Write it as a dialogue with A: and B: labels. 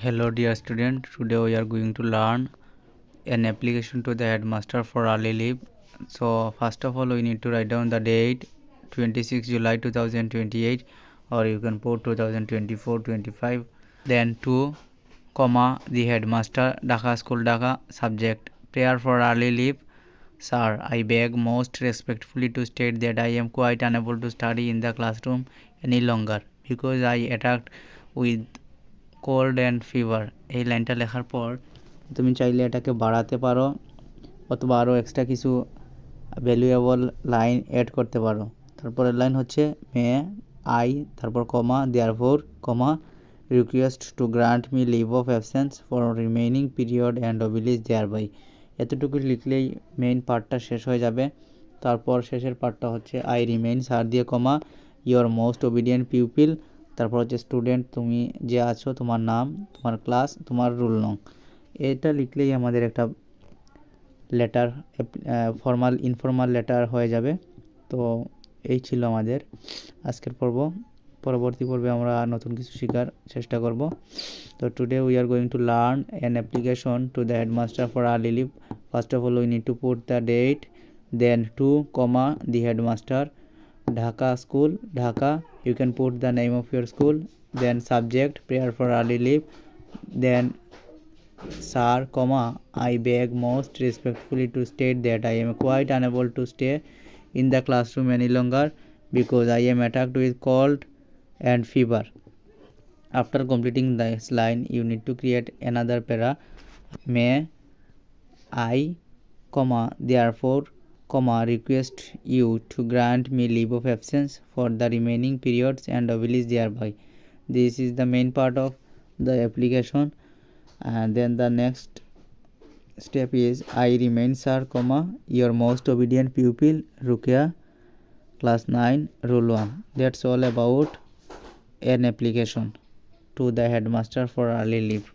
A: Hello dear student, today we are going to learn an application to the headmaster for early leave. So first of all we need to write down the date 26 July 2028, or you can put 2024-25. Then 2, comma, the headmaster, Dhaka School Dhaka. Subject, prayer for early leave. Sir, I beg most respectfully to state that I am quite unable to study in the classroom any longer because I attacked with cold and fever. এই লাইনটা লেখার পর তুমি চাইলে এটাকে বাড়াতে পারো অথবা আরও এক্সট্রা কিছু ভ্যালুয়েবল লাইন অ্যাড করতে পারো। তারপরের লাইন হচ্ছে মে আই, তারপর comma therefore comma request to grant me leave of absence for remaining period and oblige thereby. এতটুকু লিখলেই মেইন পার্টটা শেষ হয়ে যাবে। তারপর শেষের পার্টটা হচ্ছে আই রিমেইন সার দিয়ে কমা ইয়োর মোস্ট ওবিডিয়েন্ট পিউপিল, তারপর হচ্ছে স্টুডেন্ট, তুমি যে আছো, তোমার নাম, তোমার ক্লাস, তোমার রোল নং। এটা লিখলেই আমাদের একটা লেটার, ইনফর্মাল লেটার হয়ে যাবে। তো এই ছিল আমাদের আজকের পর্ব। পরবর্তী পর্বে আমরা নতুন কিছু শেখার চেষ্টা করব। তো today we are going to learn an application to the headmaster for early leave. First of all we need to put the date, then 2, the headmaster, Dhaka School Dhaka. You can put the name of your school, then subject, prayer for early leave, then sir, I beg most respectfully to state that I am quite unable to stay in the classroom any longer because I am attacked with cold and fever. After completing this line, you need to create another para. May I, therefore, request you to grant me leave of absence for the remaining periods and oblige thereby. This is the main part of the application. And then the next step is I remain sir, your most obedient pupil Rukia, class 9, rule 1. That's all about an application to the headmaster for early leave.